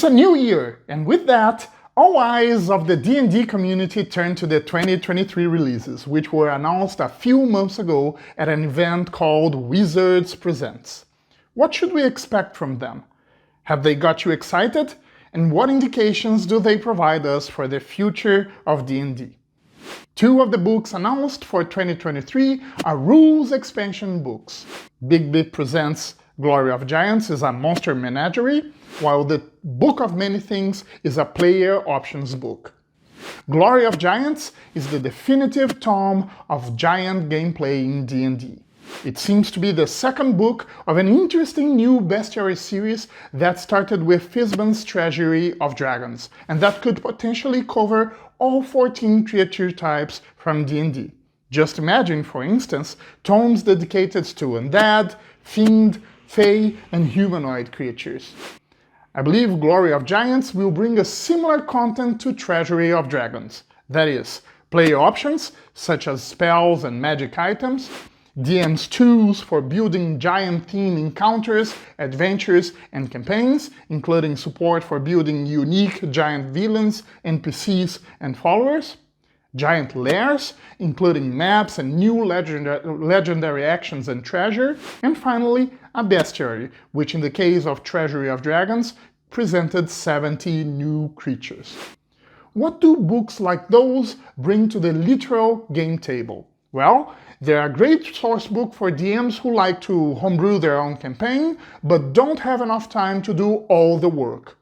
It's a new year, and with that, all eyes of the D&D community turn to the 2023 releases, which were announced a few months ago at an event called Wizards Presents. What should we expect from them? Have they got you excited? And what indications do they provide us for the future of D&D? Two of the books announced for 2023 are rules expansion books. Big Big presents Glory of Giants is a monster menagerie, while the Book of Many Things is a player options book. Glory of Giants is the definitive tome of giant gameplay in D&D. It seems to be the second book of an interesting new bestiary series that started with Fizban's Treasury of Dragons, and that could potentially cover all 14 creature types from D&D. Just imagine, for instance, tomes dedicated to undead, fiend, fae, and humanoid creatures. I believe Glory of Giants will bring a similar content to Treasury of Dragons. That is, player options, such as spells and magic items, DM's tools for building giant-themed encounters, adventures, and campaigns, including support for building unique giant villains, NPCs, and followers, giant lairs, including maps and new legendary actions and treasure, and finally, a bestiary, which in the case of Treasury of Dragons, presented 70 new creatures. What do books like those bring to the literal game table? Well, they're a great source book for DMs who like to homebrew their own campaign, but don't have enough time to do all the work.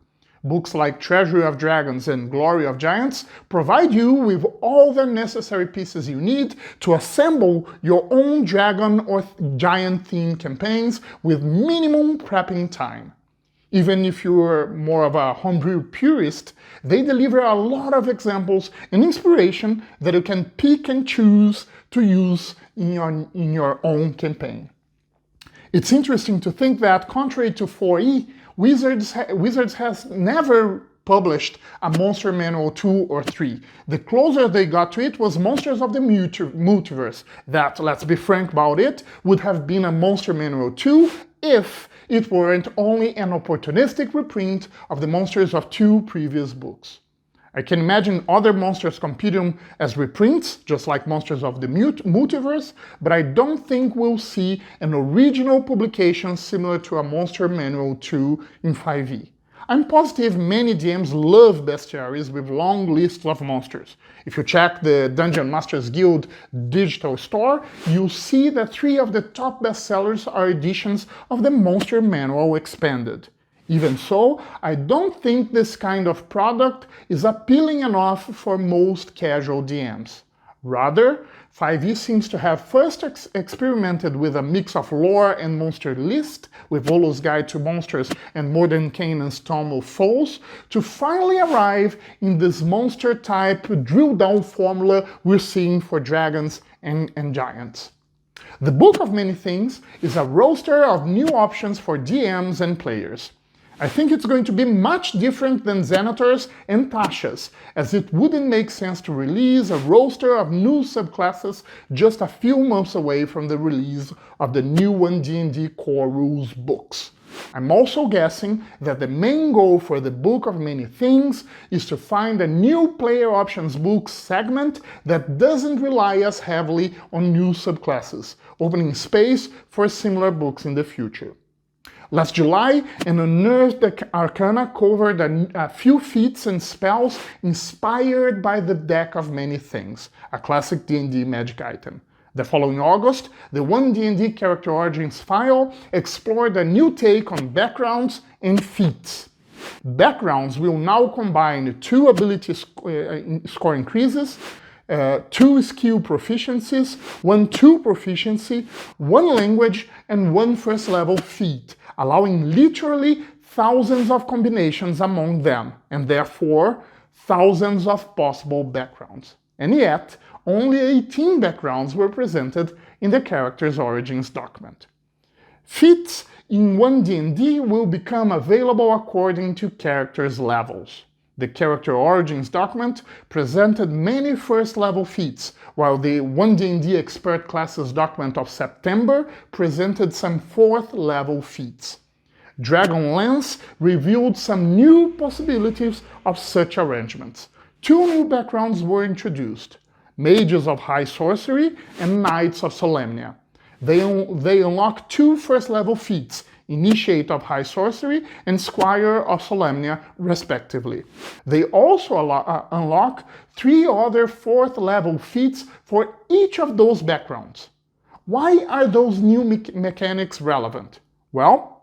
Books like Treasury of Dragons and Glory of Giants provide you with all the necessary pieces you need to assemble your own dragon or giant-themed campaigns with minimum prepping time. Even if you're more of a homebrew purist, they deliver a lot of examples and inspiration that you can pick and choose to use in your own campaign. It's interesting to think that, contrary to 4E, Wizards has never published a Monster Manual 2 or 3. The closer they got to it was Monsters of the Multiverse, that, let's be frank about it, would have been a Monster Manual 2 if it weren't only an opportunistic reprint of the monsters of two previous books. I can imagine other monsters competing as reprints, just like Monsters of the Multiverse, but I don't think we'll see an original publication similar to a Monster Manual 2 in 5e. I'm positive many DMs love bestiaries with long lists of monsters. If you check the Dungeon Masters Guild digital store, you'll see that 3 of the top bestsellers are editions of the Monster Manual Expanded. Even so, I don't think this kind of product is appealing enough for most casual DMs. Rather, 5e seems to have first experimented with a mix of lore and monster list, with Volo's Guide to Monsters and Mordenkainen's Tome of Foes, to finally arrive in this monster-type drill-down formula we're seeing for dragons and giants. The Book of Many Things is a roster of new options for DMs and players. I think it's going to be much different than Xenators and Tasha's, as it wouldn't make sense to release a roster of new subclasses just a few months away from the release of the new D&D Core Rules books. I'm also guessing that the main goal for the Book of Many Things is to find a new player options book segment that doesn't rely as heavily on new subclasses, opening space for similar books in the future. Last July, an Unearthed ARCANA covered a few feats and spells inspired by the Deck of Many Things, a classic D&D magic item. The following August, the D&D Character Origins file explored a new take on backgrounds and feats. Backgrounds will now combine 2 ability score increases, 2 skill proficiencies, 1 tool proficiency, 1 language, and 1 first level feat, allowing literally thousands of combinations among them, and therefore thousands of possible backgrounds. And yet, only 18 backgrounds were presented in the Character's Origins document. Feats in D&D will become available according to characters' levels. The Character Origins document presented many first-level feats, while the D&D Expert Classes document of September presented some 4th-level feats. Dragonlance revealed some new possibilities of such arrangements. 2 new backgrounds were introduced: Mages of High Sorcery and Knights of Solemnia. They unlock 2 first-level feats, Initiate of High Sorcery and Squire of Solemnia, respectively. They also unlock 3 other 4th-level feats for each of those backgrounds. Why are those new mechanics relevant? Well,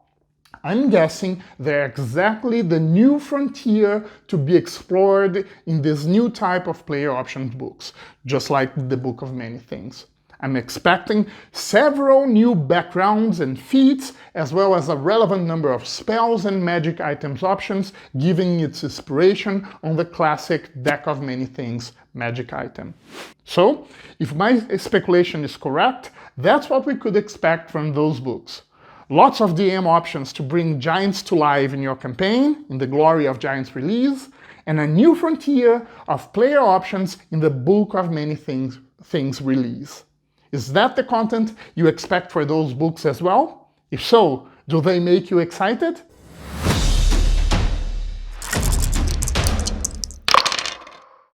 I'm guessing they're exactly the new frontier to be explored in this new type of player options books, just like the Book of Many Things. I'm expecting several new backgrounds and feats, as well as a relevant number of spells and magic items options, giving its inspiration on the classic Deck of Many Things magic item. So, if my speculation is correct, that's what we could expect from those books. Lots of DM options to bring giants to life in your campaign, in the Glory of Giants release, and a new frontier of player options in the Book of Many Things release. Is that the content you expect for those books as well? If so, do they make you excited?